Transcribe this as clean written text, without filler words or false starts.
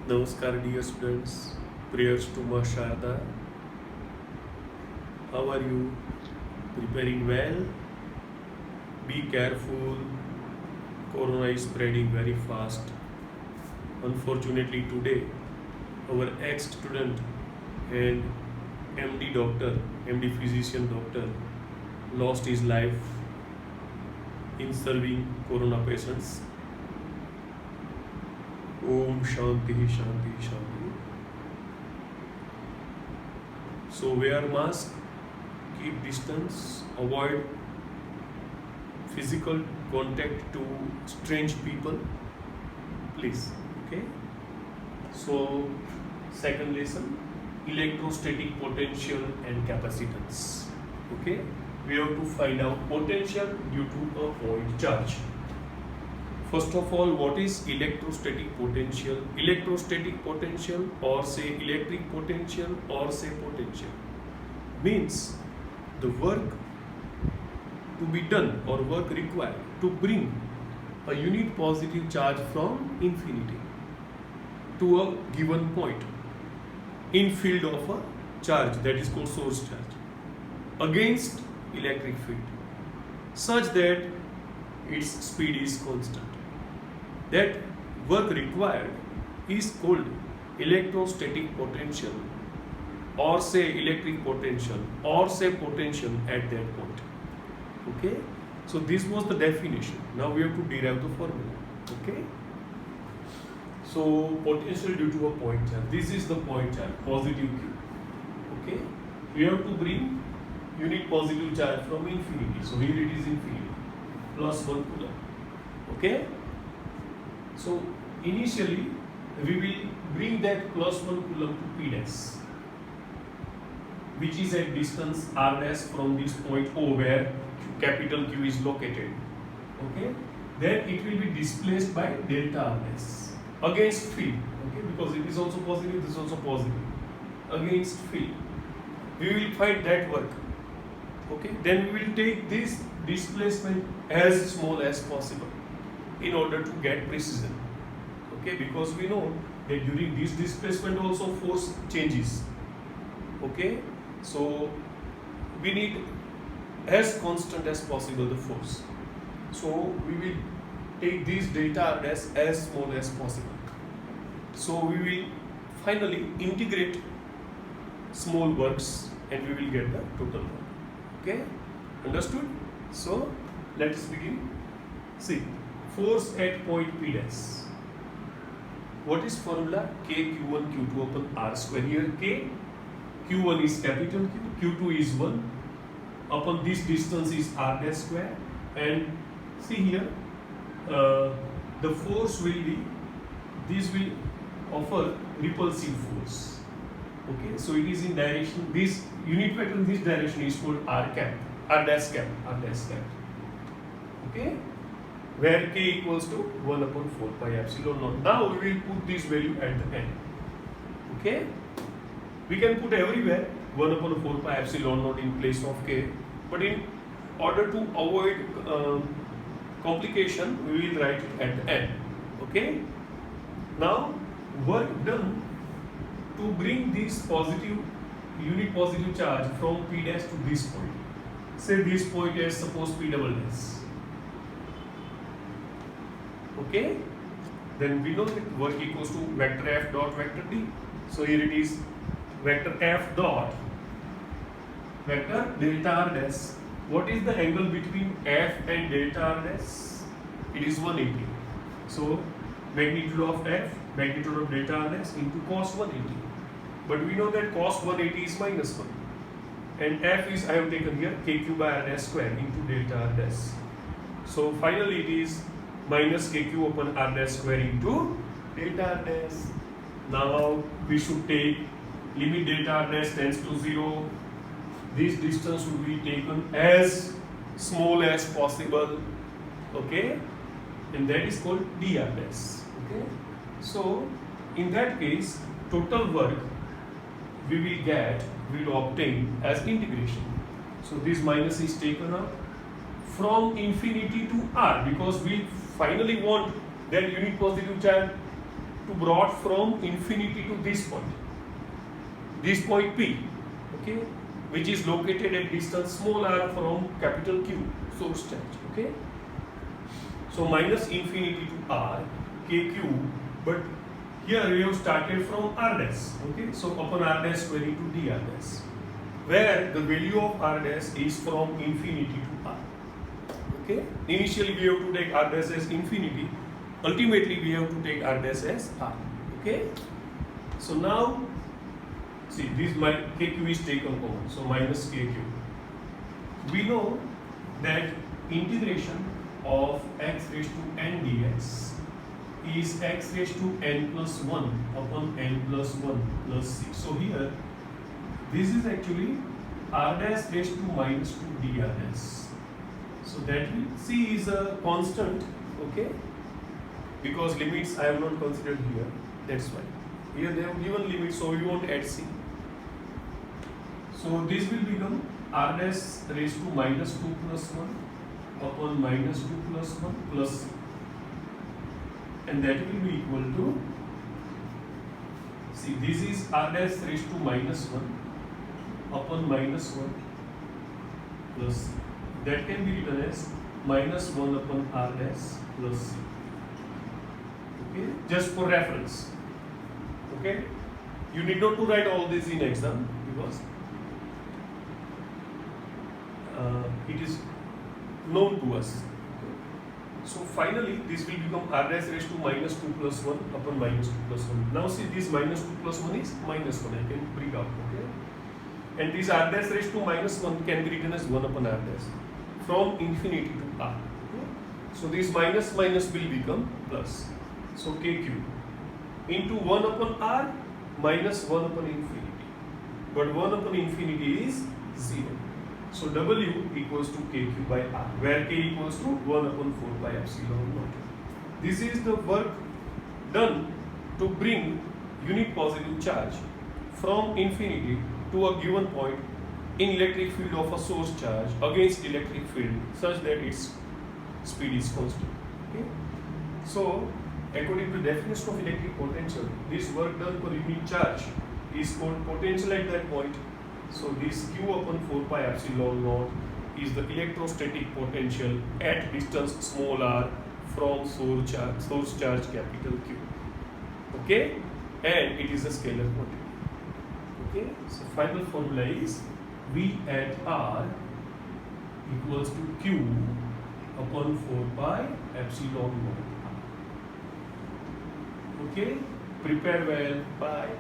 Namaskar, dear students. Prayers to Mashada. How are you? Preparing well? Be careful. Corona is spreading very fast. Unfortunately, today, our ex-student and MD doctor, MD physician doctor, lost his life in serving corona patients. Om Shanti Shanti Shanti. So wear mask, keep distance, avoid physical contact to strange people, please. Okay. So second lesson, electrostatic potential and capacitance. Okay. We have to find out potential due to a point charge. First of all, what is electrostatic potential? Electrostatic potential, or say electric potential, or say potential, means the work to be done or work required to bring a unit positive charge from infinity to a given point in field of a charge, that is called source charge, against electric field, such that its speed is constant. That work required is called electrostatic potential, or say electric potential, or say potential at that point. Okay, so this was the definition. Now we have to derive the formula. Okay, so potential due to a point charge. This is the point charge, positive Q. Okay, we have to bring unit positive charge from infinity. So here it is infinity, plus 1 coulomb. Okay. So initially we will bring that plus 1 coulomb to P dash, which is at distance R dash from this point O where capital Q is located. Okay, then it will be displaced by delta R dash against field. Okay, because it is also positive, this is also positive, against field. We will find that work. Okay, then we will take this displacement as small as possible in order to get precision. Okay, because we know that during this displacement also force changes. Okay, so we need as constant as possible the force. So we will take this delta R dash as small as possible. So we will finally integrate small works and we will get the total work. Okay, understood? So let us begin. See, force at point P dash. What is formula? K Q1 Q2 upon R square. Here K, Q1 is capital Q, Q2 is 1, upon this distance is R dash square, and see here the force will be, this will offer repulsive force. Okay, so it is in direction, this unit vector in this direction is called R cap, R dash cap, R dash cap. Okay, where K equals to 1 upon 4 pi epsilon naught. Now we will put this value at the end. Okay, we can put everywhere 1 upon 4 pi epsilon naught in place of K, but in order to avoid complication, we will write it at the end. Okay, now work done to bring this positive unit positive charge from P dash to this point. Say this point is suppose P double dash. Okay, then we know that work equals to vector F dot vector D. So here it is vector F dot vector delta R dash. What is the angle between F and delta R dash? It is 180. So magnitude of F, magnitude of delta R dash into cos 180. But we know that cos 180 is minus 1. And F is, I have taken here, KQ by R dash square into delta R dash. So finally it is minus KQ upon R dash square into delta R dash. Now we should take limit delta R dash tends to 0. This distance should be taken as small as possible. Okay, and that is called dr dash. Okay, so in that case, total work we will obtain as integration. So this minus is taken up from infinity to R, because we finally want that unit positive charge to brought from infinity to this point P, okay, which is located at distance small r from capital Q, source charge, okay. So minus infinity to r, kq, but here we have started from r dash, okay. So upon r dash query to dr dash, where the value of r dash is from infinity to r, okay. Initially we have to take r dash as infinity, ultimately we have to take r dash as r, okay. So now see, this my kq is taken common, so minus kq. We know that integration of x raised to n dx is x raised to n plus 1 upon n plus 1 plus 6. So here, this is actually r dash raised to minus 2 dr dash. So that will c is a constant, okay, because limits I have not considered here, that's why. Here they have given limits, so we won't add c. So this will become r dash raised to minus 2 plus 1 upon minus 2 plus 1 plus c. And that will be equal to, see, this is r dash raised to minus 1 upon minus 1 plus c. That can be written as minus 1 upon r dash plus c. Okay, just for reference. Okay, you need not to write all this in exam because it is known to us. Okay. So finally, this will become r dash raised to minus 2 plus 1 upon minus 2 plus 1. Now see, this minus 2 plus 1 is minus 1. I can bring up. Okay, and this r dash raised to minus 1 can be written as 1 upon r dash from infinity to r. Okay. So this minus minus will become plus. So kq into 1 upon r minus 1 upon infinity. But 1 upon infinity is 0. So W equals to kq by r, where k equals to 1 upon 4 pi epsilon naught. This is the work done to bring unit positive charge from infinity to a given point in electric field of a source charge against electric field such that its speed is constant. Okay? So, according to the definition of electric potential, this work done per unit charge is called potential at that point. So this q upon 4 pi epsilon naught is the electrostatic potential at distance small r from source charge capital Q. Okay, and it is a scalar quantity. Okay, so final formula is V at r equals to q upon 4 pi epsilon naught. Okay, prepare well. Bye.